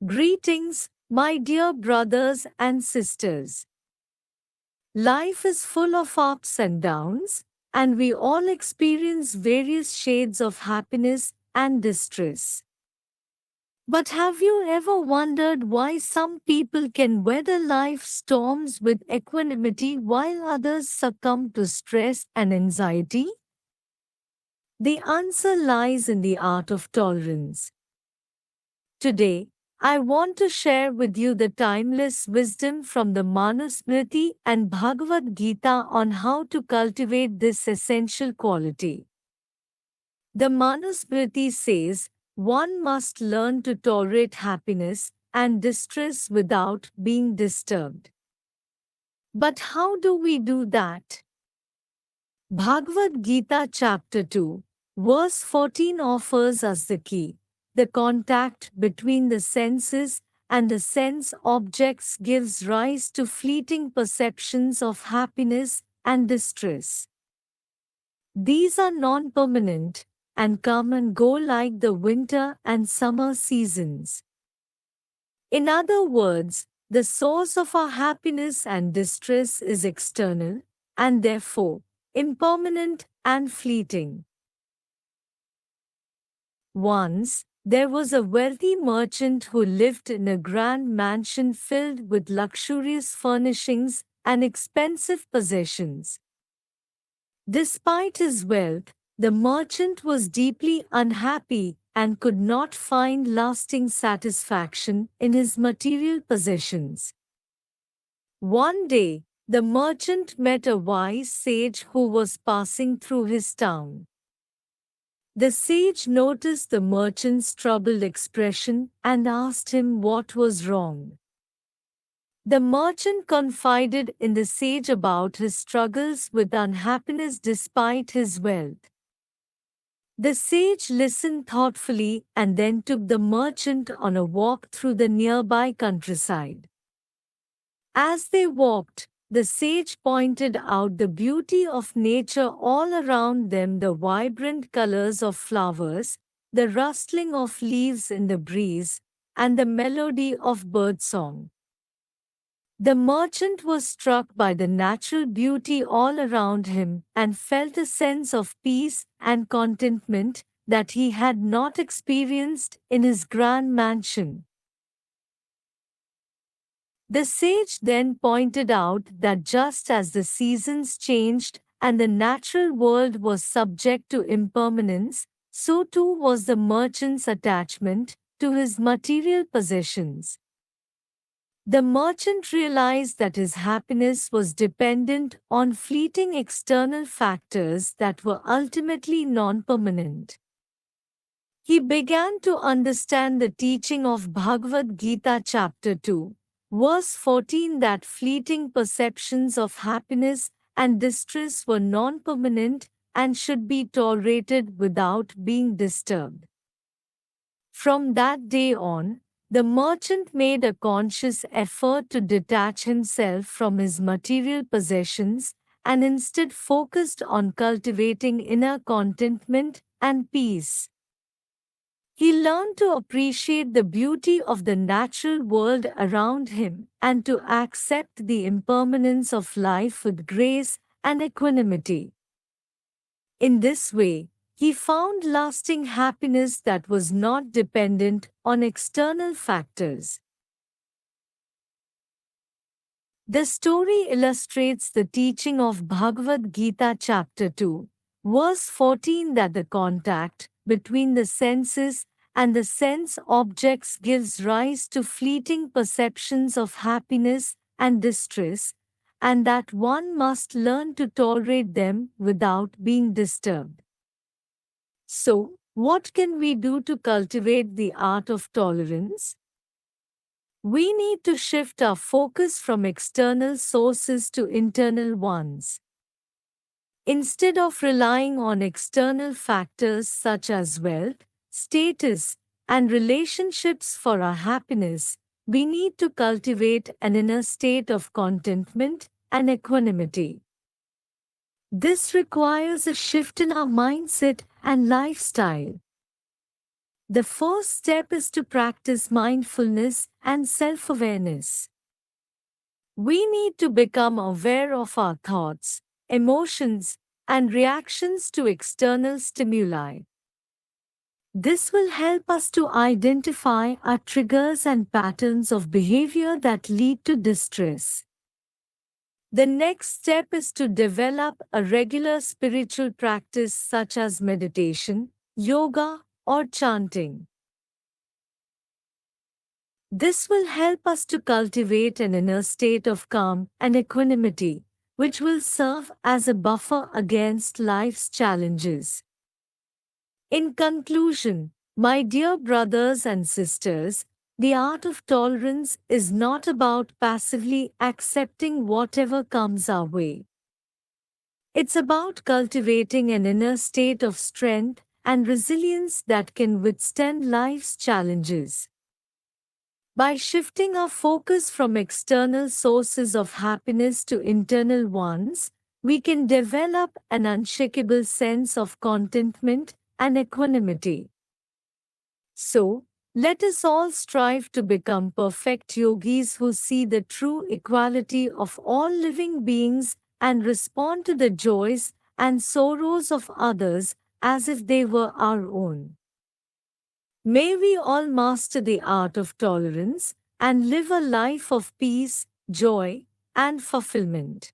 Greetings, my dear brothers and sisters. Life is full of ups and downs, and we all experience various shades of happiness and distress. But have you ever wondered why some people can weather life's storms with equanimity while others succumb to stress and anxiety? The answer lies in the art of tolerance. Today, I want to share with you the timeless wisdom from the Manusmriti and Bhagavad Gita on how to cultivate this essential quality. The Manusmriti says, one must learn to tolerate happiness and distress without being disturbed. But how do we do that? Bhagavad Gita chapter 2, verse 14 offers us the key. The contact between the senses and the sense objects gives rise to fleeting perceptions of happiness and distress. These are non-permanent and come and go like the winter and summer seasons. In other words, the source of our happiness and distress is external and therefore impermanent and fleeting. Once, there was a wealthy merchant who lived in a grand mansion filled with luxurious furnishings and expensive possessions. Despite his wealth, the merchant was deeply unhappy and could not find lasting satisfaction in his material possessions. One day, the merchant met a wise sage who was passing through his town. The sage noticed the merchant's troubled expression and asked him what was wrong. The merchant confided in the sage about his struggles with unhappiness despite his wealth. The sage listened thoughtfully and then took the merchant on a walk through the nearby countryside. As they walked, the sage pointed out the beauty of nature all around them, the vibrant colors of flowers, the rustling of leaves in the breeze, and the melody of birdsong. The merchant was struck by the natural beauty all around him and felt a sense of peace and contentment that he had not experienced in his grand mansion. The sage then pointed out that just as the seasons changed and the natural world was subject to impermanence, so too was the merchant's attachment to his material possessions. The merchant realized that his happiness was dependent on fleeting external factors that were ultimately non-permanent. He began to understand the teaching of Bhagavad Gita chapter 2. Verse 14, that fleeting perceptions of happiness and distress were non-permanent and should be tolerated without being disturbed. From that day on, the merchant made a conscious effort to detach himself from his material possessions and instead focused on cultivating inner contentment and peace. He learned to appreciate the beauty of the natural world around him and to accept the impermanence of life with grace and equanimity. In this way, he found lasting happiness that was not dependent on external factors. The story illustrates the teaching of Bhagavad Gita chapter 2, verse 14, that the contact between the senses and the sense objects gives rise to fleeting perceptions of happiness and distress, and that one must learn to tolerate them without being disturbed. So, what can we do to cultivate the art of tolerance? We need to shift our focus from external sources to internal ones. Instead of relying on external factors such as wealth, status, and relationships for our happiness, we need to cultivate an inner state of contentment and equanimity. This requires a shift in our mindset and lifestyle. The first step is to practice mindfulness and self-awareness. We need to become aware of our thoughts, emotions, and reactions to external stimuli. This will help us to identify our triggers and patterns of behavior that lead to distress. The next step is to develop a regular spiritual practice such as meditation, yoga, or chanting. This will help us to cultivate an inner state of calm and equanimity, which will serve as a buffer against life's challenges. In conclusion, my dear brothers and sisters, the art of tolerance is not about passively accepting whatever comes our way. It's about cultivating an inner state of strength and resilience that can withstand life's challenges. By shifting our focus from external sources of happiness to internal ones, we can develop an unshakable sense of contentment and equanimity. So, let us all strive to become perfect yogis who see the true equality of all living beings and respond to the joys and sorrows of others as if they were our own. May we all master the art of tolerance and live a life of peace, joy, and fulfillment.